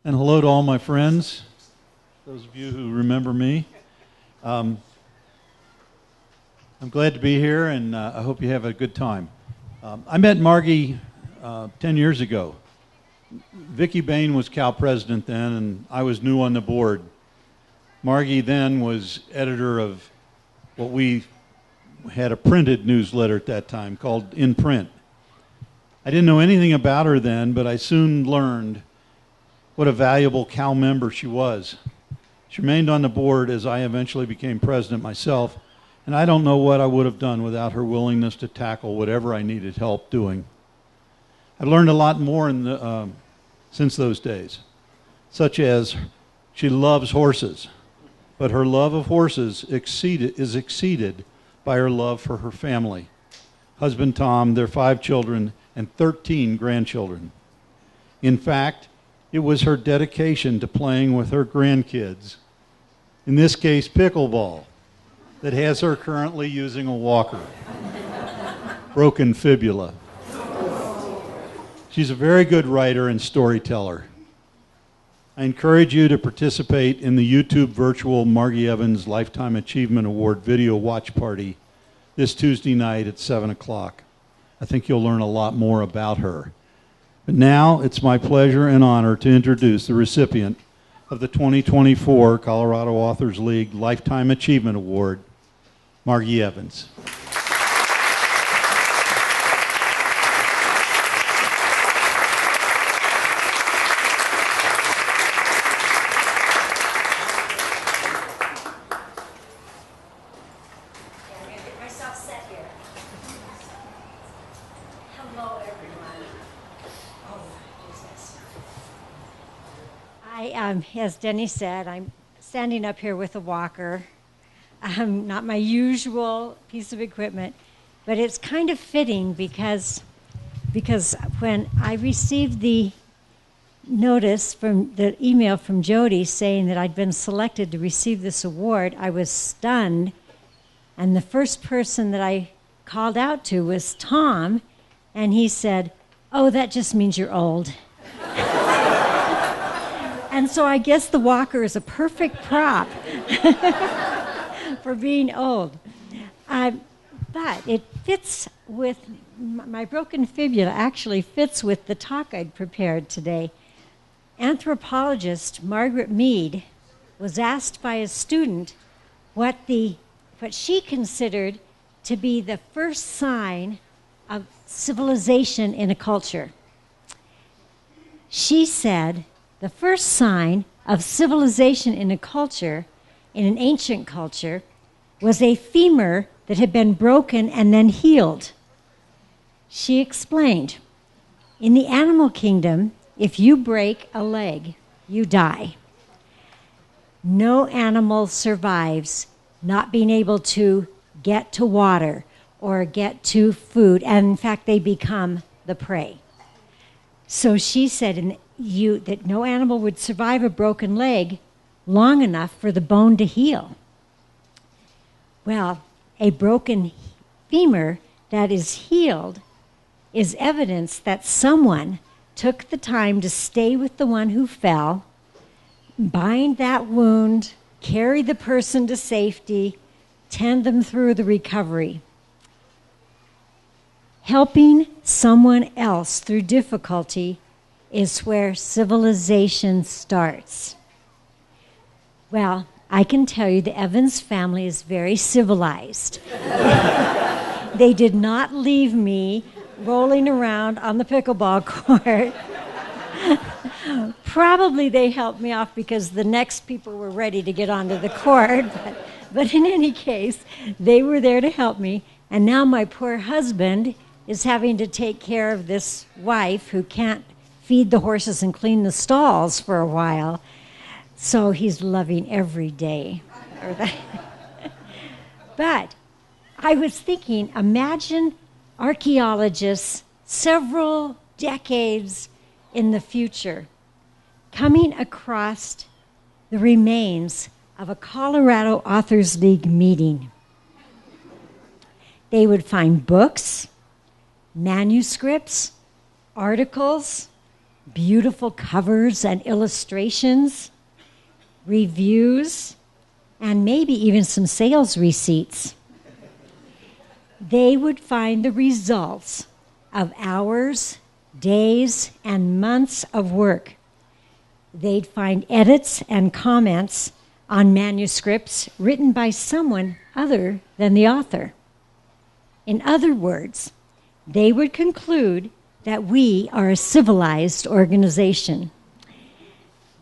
And hello to all my friends, those of you who remember me. I'm glad to be here, and I hope you have a good time. I met Margi 10 years ago. Vicki Bain was Cal president then, and I was new on the board. Margi then was editor of what we had a printed newsletter at that time called In Print. I didn't know anything about her then, but I soon learned what a valuable Cal member she was. She remained on the board as I eventually became president myself, and I don't know what I would have done without her willingness to tackle whatever I needed help doing. I've learned a lot more since those days, such as she loves horses, but her love of horses is exceeded by her love for her family. Husband Tom, their 5 children, and 13 grandchildren. In fact, it was her dedication to playing with her grandkids, in this case pickleball, that has her currently using a walker. Broken fibula. She's a very good writer and storyteller. I encourage you to participate in the YouTube virtual Margi Evans Lifetime Achievement Award video watch party this Tuesday night at 7 o'clock. I think you'll learn a lot more about her. But now it's my pleasure and honor to introduce the recipient of the 2024 Colorado Authors League Lifetime Achievement Award, Margi Evans. As Denny said, I'm standing up here with a walker. Not my usual piece of equipment, but it's kind of fitting because when I received the notice from the email from Jody saying that I'd been selected to receive this award, I was stunned. And the first person that I called out to was Tom, and he said, "Oh, that just means you're old." And so I guess the walker is a perfect prop for being old. But it fits with, my broken fibula actually fits with the talk I'd prepared today. Anthropologist Margaret Mead was asked by a student what she considered to be the first sign of civilization in a culture. She said, the first sign of civilization in a culture, in an ancient culture, was a femur that had been broken and then healed. She explained, in the animal kingdom, if you break a leg, you die. No animal survives not being able to get to water or get to food, and in fact, they become the prey. So she said that no animal would survive a broken leg long enough for the bone to heal. Well, a broken femur that is healed is evidence that someone took the time to stay with the one who fell, bind that wound, carry the person to safety, tend them through the recovery. Helping someone else through difficulty is where civilization starts. Well, I can tell you the Evans family is very civilized. They did not leave me rolling around on the pickleball court. Probably they helped me off because the next people were ready to get onto the court. But in any case, they were there to help me. And now my poor husband is having to take care of this wife who can't feed the horses and clean the stalls for a while. So he's loving every day. But I was thinking, imagine archaeologists several decades in the future coming across the remains of a Colorado Authors League meeting. They would find books, manuscripts, articles, beautiful covers and illustrations, reviews, and maybe even some sales receipts. They would find the results of hours, days, and months of work. They'd find edits and comments on manuscripts written by someone other than the author. In other words, they would conclude that we are a civilized organization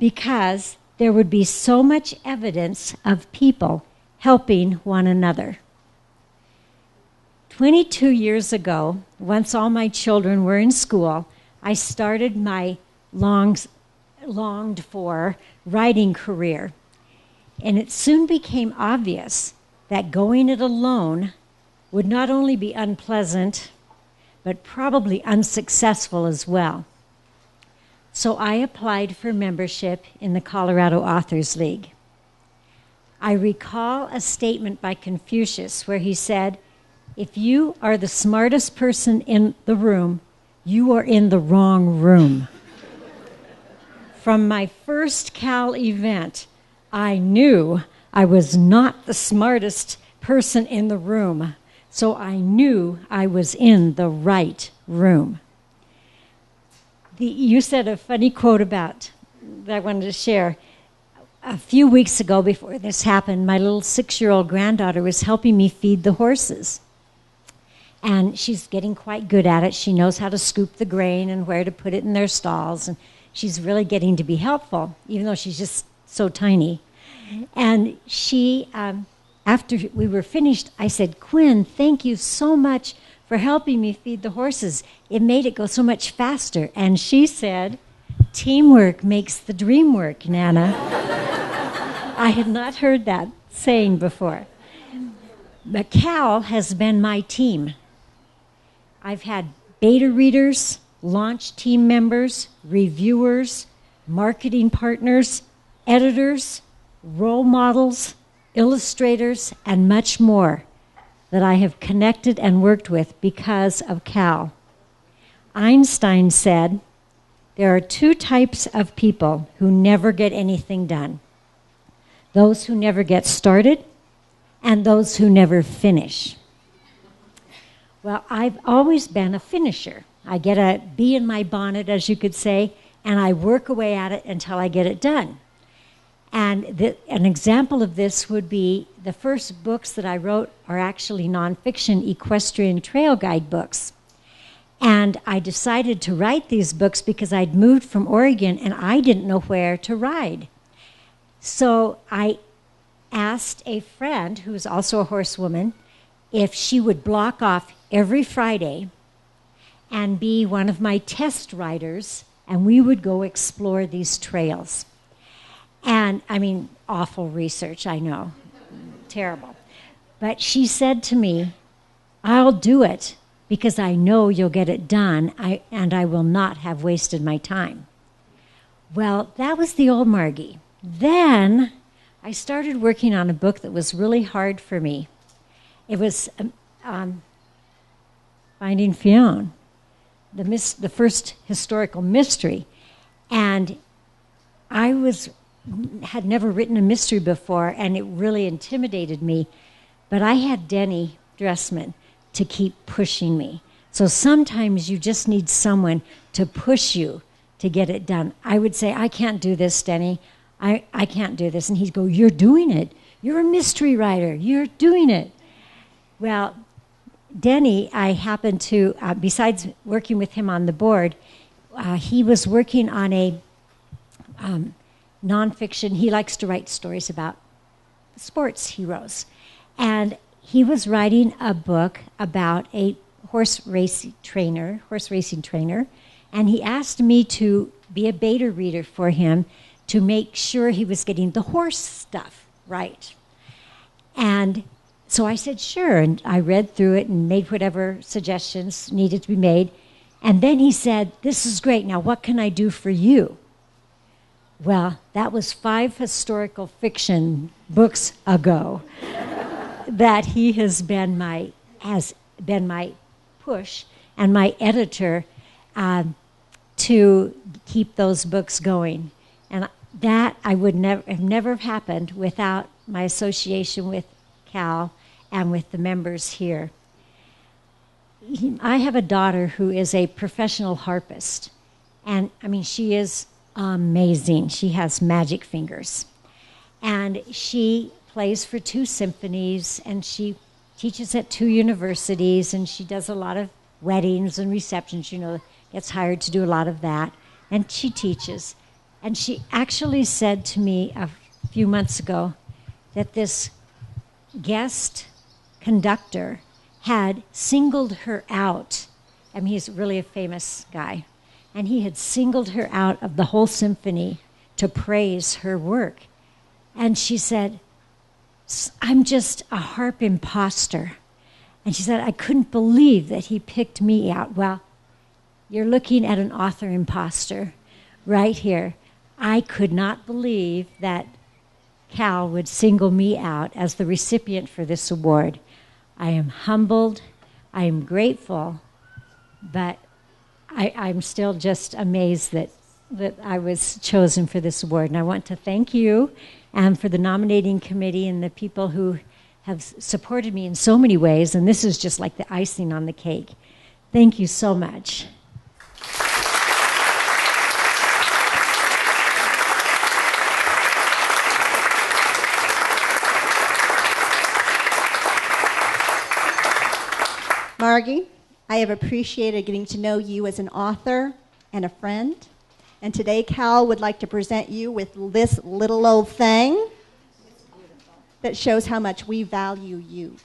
because there would be so much evidence of people helping one another. 22 years ago, once all my children were in school, I started my longed for writing career. And it soon became obvious that going it alone would not only be unpleasant, but probably unsuccessful as well. So I applied for membership in the Colorado Authors League. I recall a statement by Confucius where he said, "If you are the smartest person in the room, you are in the wrong room." From my first Cal event, I knew I was not the smartest person in the room, so I knew I was in the right room. You said a funny quote about that I wanted to share. A few weeks ago, before this happened, my little 6-year-old granddaughter was helping me feed the horses. And she's getting quite good at it. She knows how to scoop the grain and where to put it in their stalls. And she's really getting to be helpful, even though she's just so tiny. And she, after we were finished, I said, "Quinn, thank you so much for helping me feed the horses. It made it go so much faster." And she said, "Teamwork makes the dream work, Nana." I had not heard that saying before. But Cal has been my team. I've had beta readers, launch team members, reviewers, marketing partners, editors, role models, illustrators, and much more that I have connected and worked with because of Cal. Einstein said, "There are 2 types of people who never get anything done: those who never get started and those who never finish." Well, I've always been a finisher. I get a bee in my bonnet, as you could say, and I work away at it until I get it done. And an example of this would be the first books that I wrote are actually nonfiction equestrian trail guide books. And I decided to write these books because I'd moved from Oregon and I didn't know where to ride. So I asked a friend, who's also a horsewoman, if she would block off every Friday and be one of my test riders, and we would go explore these trails. And, I mean, awful research, I know. Terrible. But she said to me, "I'll do it because I know you'll get it done, and I will not have wasted my time." Well, that was the old Margi. Then I started working on a book that was really hard for me. It was Finding Fionn, the first historical mystery. And I had never written a mystery before, and it really intimidated me. But I had Denny Dressman to keep pushing me. So sometimes you just need someone to push you to get it done. I would say, "I can't do this, Denny. I can't do this." And he'd go, "You're doing it. You're a mystery writer. You're doing it." Well, Denny, I happened to, besides working with him on the board, he was working on a nonfiction. He likes to write stories about sports heroes. And he was writing a book about a horse racing trainer, and he asked me to be a beta reader for him to make sure he was getting the horse stuff right. And so I said, sure, and I read through it and made whatever suggestions needed to be made. And then he said, "This is great, now what can I do for you?" Well, that was 5 historical fiction books ago that he has been my push and my editor to keep those books going. And that I would never have happened without my association with Cal and with the members here. I have a daughter who is a professional harpist. And, I mean, she is amazing. She has magic fingers. And she plays for 2 symphonies, and she teaches at 2 universities, and she does a lot of weddings and receptions, gets hired to do a lot of that. And she teaches. And she actually said to me a few months ago that this guest conductor had singled her out. I mean, he's really a famous guy. And he had singled her out of the whole symphony to praise her work. And she said, I'm just a harp imposter. And she said, I couldn't believe that he picked me out. Well, you're looking at an author imposter right here. I could not believe that Cal would single me out as the recipient for this award. I am humbled, I am grateful, but I'm still just amazed that I was chosen for this award. And I want to thank you and for the nominating committee and the people who have supported me in so many ways, and this is just like the icing on the cake. Thank you so much. Margi, I have appreciated getting to know you as an author and a friend. And today Cal would like to present you with this little old thing that shows how much we value you.